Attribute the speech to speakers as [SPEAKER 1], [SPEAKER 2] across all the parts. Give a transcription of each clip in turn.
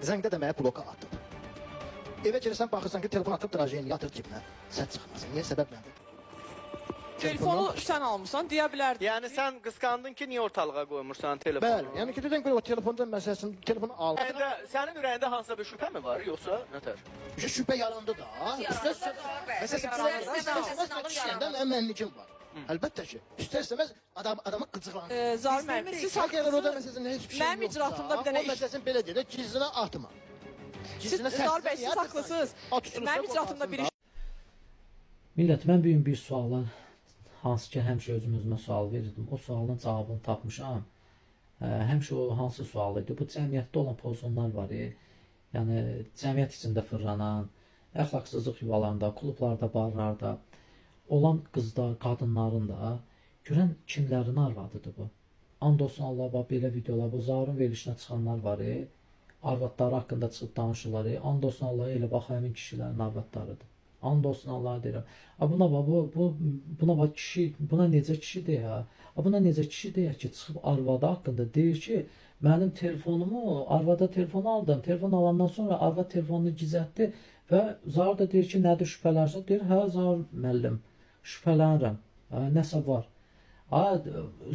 [SPEAKER 1] Zəngdə deməyə bloka atıb. Evə gəlirsən, baxırsan ki, telefon atıb drajeni atır cibinə. Səs çıxmasın. Niyə səbəb nədir?
[SPEAKER 2] Telefonu sən almısan, deyə bilərdim.
[SPEAKER 3] Yəni sən qısqandın ki, niyə ortalığa qoymursan telefonu?
[SPEAKER 1] Bəli, yəni ki, dedim ki, o telefondan məsələsini, telefonu al.
[SPEAKER 3] Sənin ürəyində hansısa bir şübhə mi var, yoxsa nətər?
[SPEAKER 1] Şübhə yarandı da. Məsələn, kişiyəndə mənlikim var. Əlbəttə ki, istər-istəməz adamı qıcıqlanır.
[SPEAKER 2] Zahir müəllim, siz
[SPEAKER 1] Əgər orada
[SPEAKER 2] haqlısınız.
[SPEAKER 1] məsələn heç bir şey
[SPEAKER 2] Mənim icraatımda bir dənə
[SPEAKER 1] o məsələsini belə deyək, gizlinə atma.
[SPEAKER 2] Zahir bəy, siz haqlısınız. Mənim icraatımda bir iş.
[SPEAKER 4] Millət, mən bugün bir suala, hansı ki, həmişə özümə sual verirdim, o sualın cavabını tapmışam. Həmişə o hansı sual idi? Bu cəmiyyətdə olan pozunlar var, yəni cəmiyyət içində fırlanan, əxlaqsızlıq yuvalarında, klublarda, barlarda olan qızlar, qadınların da görən kimlərin arvadıdır bu. And olsun Allah, belə videolar, bu Zaurun verilişinə çıxanlar var, arvadları haqqında çıxıb danışırlar, and olsun Allah, elə bax, həmin kişilərin arvadlarıdır. And olsun Allah'a deyirəm. Buna kişi, buna necə kişi deyə? Buna necə kişi deyə ki, çıxıb arvadı haqqında deyir ki, mənim telefonumu, arvada telefonu aldım. Telefon alandan sonra arvad telefonunu gizlətdi və Zaur da deyir ki, nədir şübhələnirsən? Deyir, hə Zaur müəllim, şübhələnirəm. Nəsə var.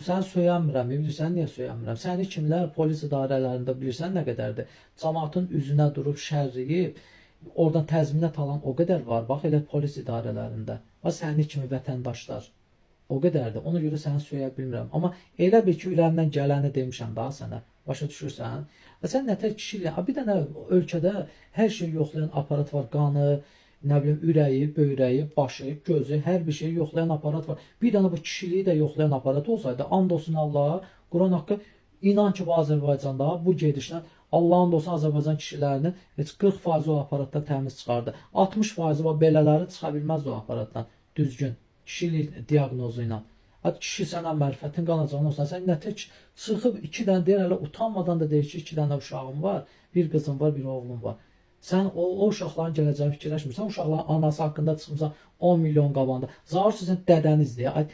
[SPEAKER 4] Sən söyənmirəm, bilirsən niyə söyənmirəm? Səni kimlər polis idarələrində bilirsən nə qədərdir? Cəmaatın üzünə durub şərriyib, oradan təzminat alan o qədər var. Bax, elə polis idarələrində. Bax, sənin kimi vətəndaşlar. O qədərdir. Ona görə səni söyə bilmirəm. Amma elə bir ki, ürəmdən gələni demişəm daha sənə. Başa düşürsən? Sən nətər kişilik? Bir dənə ölkədə hər şey yoxlayan aparat var. Qanı, nə bilim, ürəyi, böyrəyi, başı, gözü, hər bir şeyi yoxlayan aparat var. Bir dənə bu kişiliyi də yoxlayan aparat olsaydı, and olsun Allaha, Quran haqqı, inan ki, bu Azərbaycanda bu gedişlə Allahın da olsun Azərbaycan kişilərinin heç 40% o aparatdan təmiz çıxardı. 60% belələri çıxa bilməz o aparatdan düzgün kişilik diaqnozu ilə. Kişi sənə mərifətin qalacağını olsan, sən nətə çıxıb 2 dənə deyir, hələ utanmadan da deyir ki, 2 dənə uşağım var, bir qızım var, bir oğlum var. Sən o uşaqların gələcəyini fikirləşmirsən, uşaqların anası haqqında çıxmısan 10 milyon qabağında. Zaur sizin dədənizdir,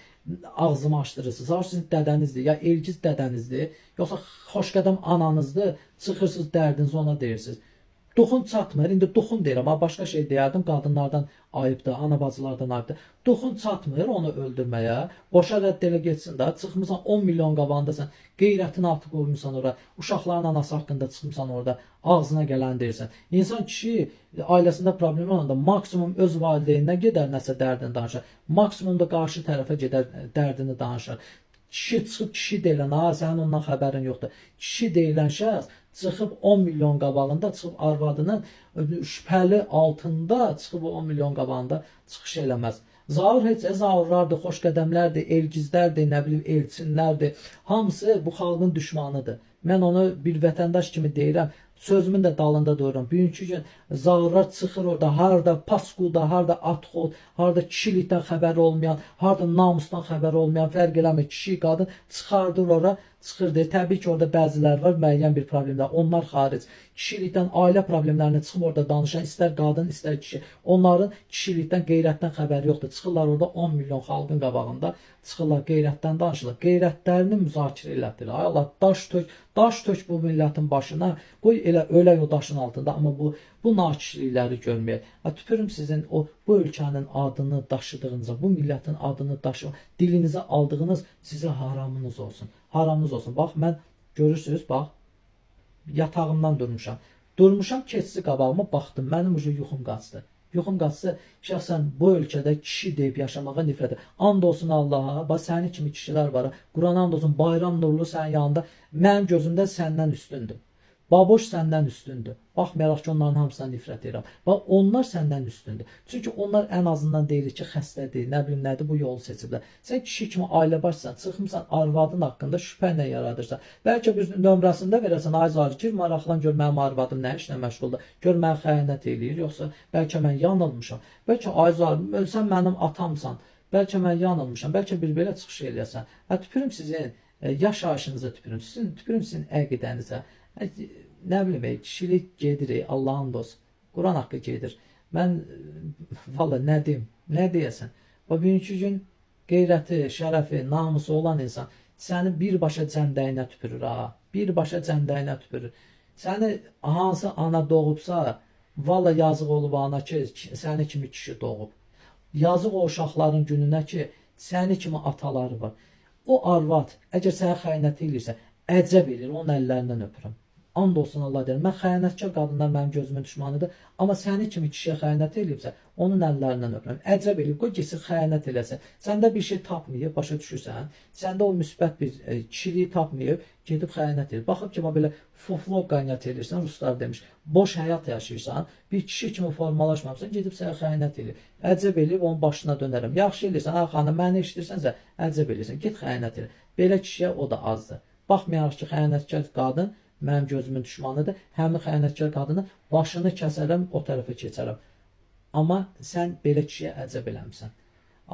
[SPEAKER 4] ağzımı açdırırsınız. Zaur sizin dədənizdir, ya Elgiz dədənizdir, yoxsa xoşqədəm ananızdır, çıxırsınız dərdinizi ona deyirsiniz. Duxun çatmır, indi duxun deyirəm, amma başqa şey deyərdim, qadınlardan ayıbdır, ana bacılardan ayıbdır. Duxun çatmır onu öldürməyə, boşa rədd elə getsin də, çıxmısan 10 milyon qabağında sən qeyrətini atıb qoymuşsan ora, uşaqların anası haqqında çıxmısan orada, ağzına gələn deyirsən. İnsan kişi ailəsində problem olanda maksimum öz valideyninə gedər nəsə dərdini danışar, maksimum da qarşı tərəfə gedər dərdini danışar. Kişi çıxıb kişi deyilən, sənin ondan xəbərin yoxdur. Kişi deyilən şəxs çıxıb 10 milyon qabağında, çıxıb arvadının şübhəli altında çıxıb 10 milyon qabağında çıxış eləməz. Zaur heç Zaurlardır, xoşqədəmlərdir, Elgizlərdir, nə bilim, Elçinlərdir. Hamısı bu xalqın düşmanıdır. Mən onu bir vətəndaş kimi deyirəm, sözümün də dalında dururam. Bugünkü gün Zaurlar çıxır orada, harada paskuda, harada atxol, harada kişilikdən xəbəri olmayan, harada namusdan xəbəri olmayan, fərq eləmir, kişi, qadın çıxardır ora, çıxır deyir. Təbii ki, orada bəzilər var, müəyyən bir problemlər. Onlar xaric. Kişilikdən, ailə problemlərini çıxıb orada danışan, istər qadın, istər kişi. Onların kişilikdən, qeyrətdən xəbəri yoxdur. Çıxırlar orada 10 milyon xalqın qabağında, çıxırlar qeyrətdən danışırlar. Qeyrətlərini müzakirə elətdirir. Ay Allah, daş tök bu millətin başına. Qoy elə ölək o daşın altında, amma bu nakişlikləri görməyək. Tüpürüm sizin bu ölkənin adını daşıdığınıza, bu millətin adını daşıdığınıza, dilinizə aldığınız sizə haramınız olsun. Haramınız olsun. Bax, mən görürsünüz, bax, yatağımdan durmuşam. Durmuşam, keçsi qabağıma baxdım. Mənim ucu yuxum qaçdı. Yuxum qaçsa, şəxsən bu ölkədə kişi deyib yaşamağa nifrət edir. And olsun Allaha, bax, sənin kimi kişilər var. Quran and olsun, bayram nurlu sənin yanında. Mənim gözümdə səndən üstündür. Baboş səndən üstündür. Baxmayaraq ki, onların hamısına nifrət edirəm. Bax, onlar səndən üstündür. Çünki onlar ən azından deyilir ki, xəstədir, nə bilim nədir, bu yolu seçiblər. Sən kişi kimi ailə başsan, çıxmısan arvadın haqqında şübhə ilə yaradırsan. Bəlkə bir nömrəsində verəsən, ay Zaur, gir maraqlan, gör mənim arvadım nə işlə məşğuldur, gör mənə xəyanət eləyir, yoxsa bəlkə mən yanılmışam. Bəlkə ay Zaur, sən mənim atamsan, bəlkə mən yanılmışam, bəlkə bir belə çıxış eləyəsən. Tüpürüm sizin yaşayışınıza tüpürüm, tüpürüm sizin əqidənizə. Nə bilim, kişilik gedir, Allahın dost, Quran haqqı gedir. Mən, valla nə deyim, nə deyəsən. Bugünkü gün qeyrəti, şərəfi, namusu olan insan səni birbaşa cəndəyinə tüpürür, birbaşa cəndəyinə tüpürür. Səni hansı ana doğubsa, valla yazıq olub ana ki, səni kimi kişi doğub. Yazıq o uşaqların gününə ki, səni kimi ataları var. O arvad, əgər sənə xəyanət edirsə, əcəb edir, onun əllərindən öpürəm. And olsun Allah deyir. Mən xəyanətkar qadınlar mənim gözümün düşmanıdır. Amma səni kimi kişiyə xəyanət edibsə, onun əllərindən öpürəm. Əcəb eləyib, qoy getsin xəyanət eləsin. Səndə bir şey tapmayıb, başa düşürsən. Səndə o müsbət bir kişiliyi tapmayıb, gedib xəyanət edir. Baxıb ki, belə foflog qaynat edirsən, ruslar demiş. Boş həyat yaşayırsan, bir kişi kimi formalaşmamısan, gedib sənə xəyanət edir. Əcəb eləyib, onun başına dönərəm. Yaxşı eləyirsən, ha xanım, məni eşidirsənsə, əcəb eləyirsən, get xəyanət edir. Belə kişiyə o da azdır. Baxmayaraq ki, xəyanətkar qadın mənim gözümün düşmanıdır. Həmin xəyanətkar qadını başını kəsərəm, o tərəfə keçərəm. Amma sən belə kişiyə əcəb eləmisən.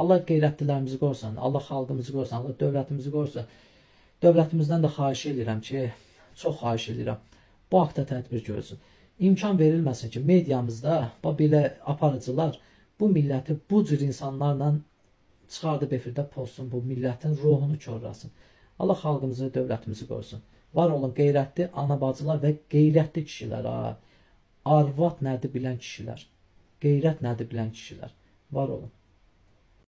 [SPEAKER 4] Allah qeyrətlilərimizi qorusun, Allah xalqımızı qorusun, Allah dövlətimizi qorusun. Dövlətimizdən də xahiş edirəm ki, çox xahiş edirəm, bu haqda tədbir görsün. İmkan verilməsin ki, mediamızda belə aparıcılar bu milləti bu cür insanlarla çıxardıb efirdə pozsun, bu millətin ruhunu korlasın. Allah xalqımızı, dövlətimizi qorusun. Var olun qeyrətli ana bacılar və qeyrətli kişilər. Arvad nədir bilən kişilər. Qeyrət nədir bilən kişilər. Var olun.